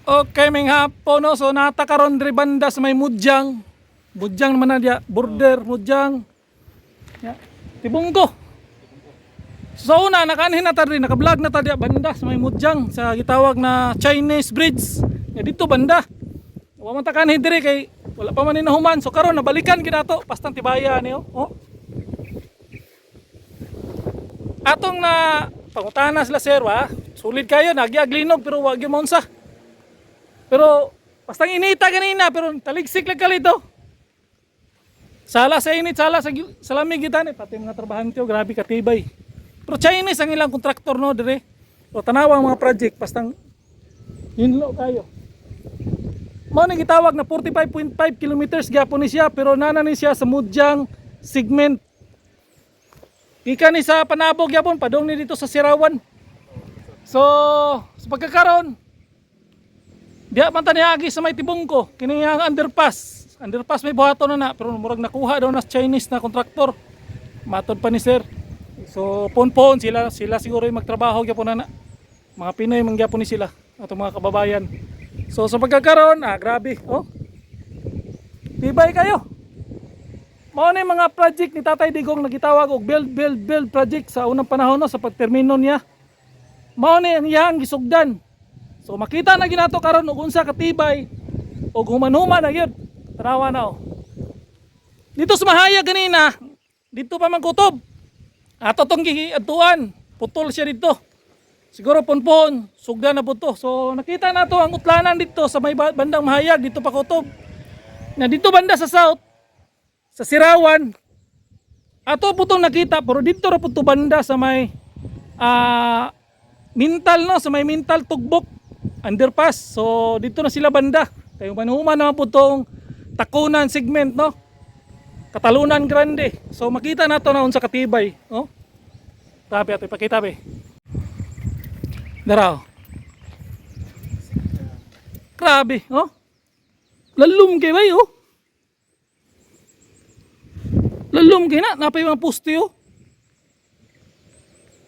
Okay, may hapon no. So nata karon diri banda sa may Mudyang. Mudyang naman na dia, border Mudyang. Ya. Tibungko. So una nakaanhin na ta diri, naka-vlog na ta dia banda sa may Mudyang sa gitawag na Chinese Bridge. Ya dito banda. Wa man ta kanhin diri kay wala pa man ni nahuman. So karon nabalikan gid ato pastang tibaya niyo. Oh. Atong na pangutana sila sir wa. Sulit kayo nagyaglinog pero wag gyud maunsa. Pero pastang inita kanina pero taligsik lang kalito. Sala sa init, sala sa lamig gitan pati mga trabahante grabe katibay. Pero Chinese ang ilang kontraktor no dire. O tanawa ang mga project pastang yunlo kayo. Mao ni gitawag na 45.5 kilometers gyapon ni siya pero nana ni siya sa Mudyang segment. Ika ni sa Panabog gyapon padong ni dito sa Sirawan. So sa pagkakaroon diya man tani agi sa may Tibungko kini ang underpass. Underpass may buhaton na pero murag nakuha daw na Chinese na kontraktor. Matod pa ni sir. So pon sila siguro yung magtrabaho gyapon na. Mga Pinoy man gyapon ni sila ato mga kababayan. So sa pagkakaroon grabe oh. Tibay kayo. Mao ni mga project ni Tatay Digong nagitawag og build project sa unang panahon no sa pagtermino niya. Mao ni ang iyang gisugdan. So makita na ginato karon og unsa katibay og human-human na gyud. Tarawa na oh. Dito sa Mahaya ganina, dito pa man kutob. Ato tong giadtuan, putol siya dito. Siguro ponpon, sugdan na buto. So nakita nato ang utlanan dito sa may bandang Mahayag dito pa kutob. Na dito banda sa south, sa Sirawan, ato putong nakita pero dito ra puto banda sa may Mintal no, sa may Mintal Tugbok underpass. So dito na sila banda. Kayo manuman naman po itong Takunan segment no. Katalunan Grande. So makita na ito na unsa katibay. No? Tabi ato ipakita be. Daraw. Grabe. No? Lalum kay bay oh. Lalum kay na. Napay mga poste oh.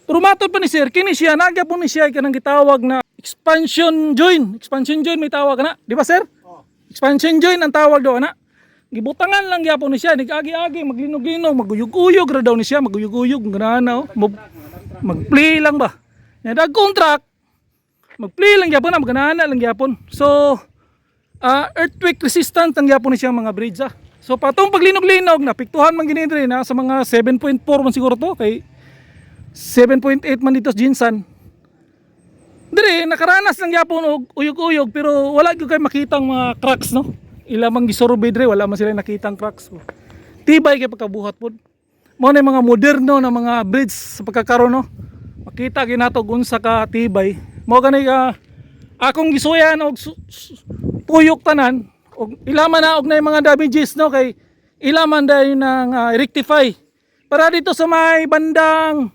Pero matod pa ni sir. Kini siya. Nagyapon ni siya. Kanang gitawag na expansion joint. Expansion joint may tawag na. Di ba sir? Expansion joint ang tawag daw na. Gibutangan lang gyapon ni siya, nigagi-agi, maglinog-linog, maguyog-uyog ra daw ni siya, maguyog-uyog ngana oh. Mag-play lang ba. Nya dag contract. Mag-play lang gyapon na magana lang gyapon. So earthquake resistant ang gyapon ni siya mga bridge ah. So patong paglinog-linog napiktuhan man gini diri na sa mga 7.4 man siguro to kay 7.8 man dito sa Jinsan. Dire nakaranas lang gyapon og uyog-uyog pero wala gyud kay makitang mga cracks no. Ila mang gisurvey dire wala man sila nakitang cracks. Tibay kay pagkabuhat pod. Mao na mga moderno na mga bridge sa pagkakaroon no. Makita ginato unsa ka tibay. Mao gani ka akong gisuyan og puyok tanan og ilaman na og nay mga damages no kay ilaman day nang rectify. Para dito sa may bandang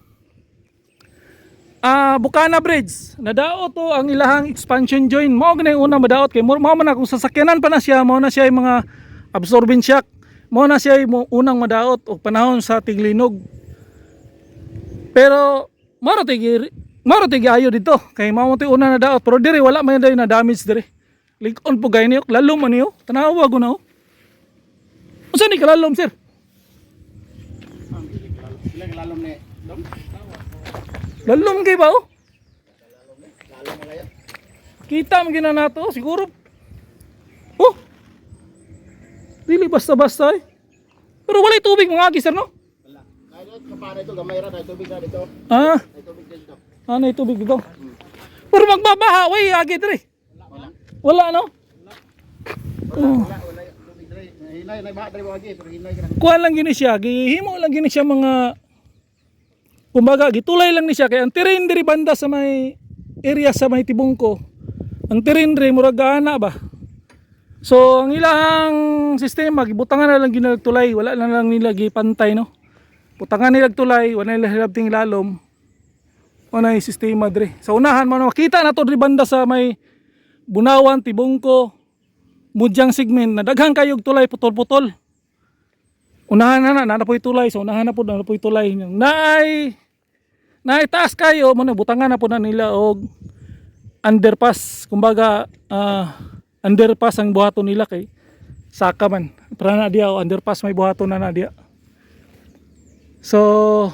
Bukana Bridge, nadaot to ang ilahang expansion joint. Mao gani unang madaot kay mao man kung sasakyanan pa na siya, mao na siya yung mga absorbent shock. Mao na siya yung unang madaot og panahon sa tiglinog. Pero maro tigi ayo dito kay mao ti una na daot pero diri wala man day na damage diri. Lig-on po gay niyo, lalom man niyo. Tanawa ko na oh. Unsa ni kalalom sir? Sila lalom ni dom. Lalom kay ba oh? Kita man gina nato siguro. Oh. Dili basta-basta eh. Pero wala tubig mga agi sir no? Wala. Kahit kapana ito gamay ra na tubig na dito. May tubig dito. May tubig dito. Pero magbabaha way agi dire. Wala no? Wala tubig dire. Hinay na baha dire agi pero hinay ka. Kuha lang gini siya, gihimo lang gini siya mga kumbaga gitulay lang ni siya kay ang terrain diri banda sa may area sa may Tibungko. Ang terrain diri murag ana ba. So ang ilang sistema gibutangan na lang ginagtulay, wala na lang nila gipantay no. Butangan nila tulay, wala nila hilabting lalom. Wala yung sistema diri. Sa unahan man makita na to diri banda sa may Bunawan, Tibungko, Mudyang segment na daghang kayog tulay putol-putol. Unahan na po tulay, so unahan na po tulay. Naitaas kayo, butangan na po na nila og underpass, kumbaga underpass ang buhaton nila kay saka man. Para na diya o underpass may buhaton na diya. So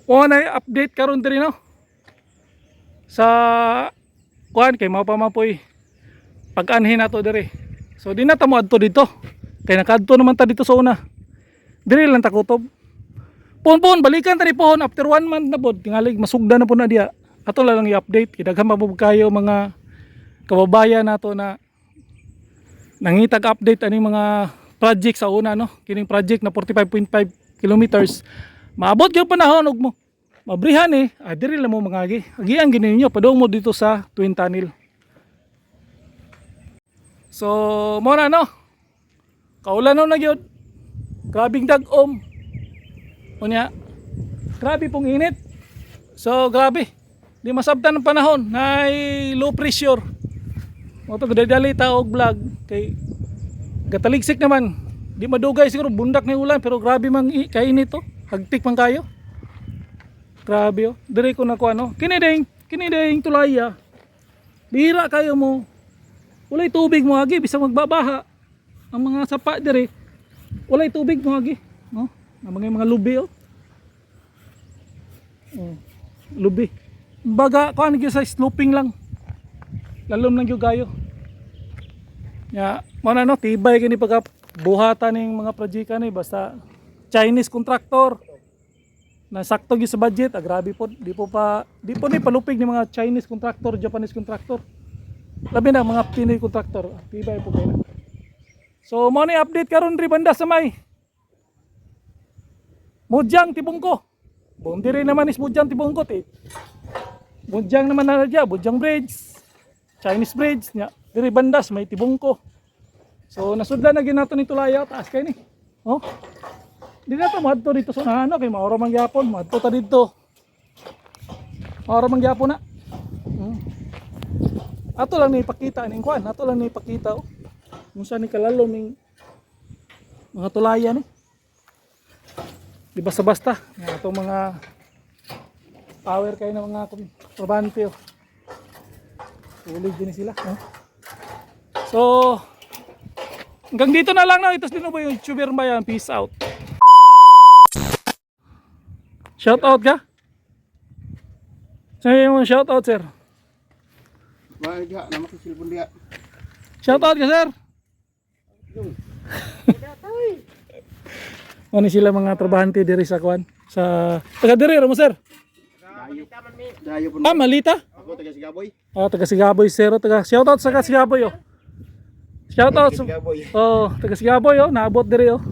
na update karon diri no. Sa kuan kay mao pa mapoy pag-anhin nato diri. So di na ta mo adto dito. Kay nakadto naman ta dito sa una. Diri lang ta kutob. Pon balikan tani pohon after 1 month na pod tingalig masugda na po na diya. Ato lang i-update kay daghan mabug kayo mga kababayan nato na nangitag update ani mga project sa una no. Kining project na 45.5 kilometers. Maabot gyud panahon og mo. Mabrihan diri lang mo mangagi. Agian gini ninyo padung mo dito sa Twin Tunnel. So mo na no. Kaulan na gyud. Grabing dag-om. Unya, grabe pong init. So, grabe. Di masabtan ng panahon. Na low pressure. Mo to gadali ta og vlog kay gataligsik naman. Di madugay siguro bundak ni ulan pero grabe mang kainit to. Hagtik man kayo. Grabe oh. Dire ko na ko ano. Kini ding tulaya. Bihira kayo mo. Walay tubig mo agi bisa magbabaha. Ang mga sapa dire. Walay tubig mo agi. No? Ang mga lubi oh. Oh, lubi. Baga kuan gyud sa sloping lang. Lalom lang gyud kayo. Ya, mo na no tibay kini pagka buhatan ning mga projeka ni basta Chinese contractor. Na sakto gyud sa budget, grabe po. Di po ni palupig ni mga Chinese contractor, Japanese contractor. Labi na mga Pinoy contractor. Tibay po kayo. So mo ni update karon ri banda sa may Mujang Tibungko. Buong diri naman is Mujang Tibungko Mujang naman na dya, Mujang Bridge, Chinese Bridge nya. Diri bandas may Tibungko. So nasudlan na ginato ni tulaya taas kay ni. Oh. Di na to madto dito sa ano kay maoro man gyapon, madto ta dito. Maoro man gyapon na. Ato lang ni ipakita ning kuan, ato lang ni ipakita oh. Unsa ni kalalom ning mga tulaya ni. Di basta-basta nga itong mga power kayo ng mga trabante oh. Tulig din sila no? So hanggang dito na lang no. Itos din mo yung YouTuber ba yan. Peace out. Shout out ka? Saan yung shout out sir? Bahay diha nama ko silpon diha. Shout out ka sir? Ano sila mga trabahante diri sa kuan? Sa taga diri mo sir? Dayo pun. Malita? Ako taga Sigaboy. Taga Sigaboy sir. Shout out sa Sigaboy oh. Shout out sa taga Sigaboy oh, naabot diri oh.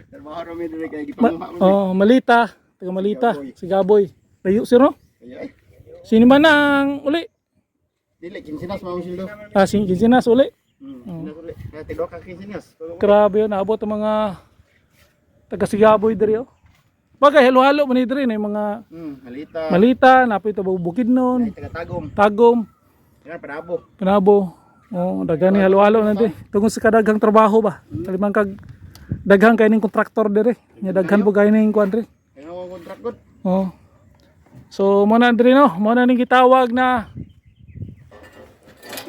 Trabaho ro mi diri kay gipanguha mo. Malita, taga Malita, Sigaboy. Layo sir no? Ay. Sino man ang uli? Dili kinsinas mao sildo. Kinsinas uli. Kinsinas uli. Kaya tido ka kinsinas. Grabe yun, naabot ang mga taga Sigaboy diri oh. Bagay halo-halo man diri na mga Malita, napoy to Bukidnon, taga Tagom. Tagom, Taga Panabo. Oh, daghan ni halo-halo na di. Tungod sa kadaghang trabaho ba. Talimang kag daghang kay ning kontraktor diri. Nya daghan po kay ning kuan diri. Kaya ako kontrak gud. Oh. So mo na diri no, mo na ning gitawag na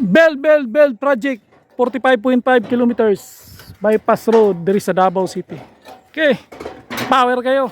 Bell project 45.5 kilometers bypass road diri sa Davao City. Okay. Power kayo.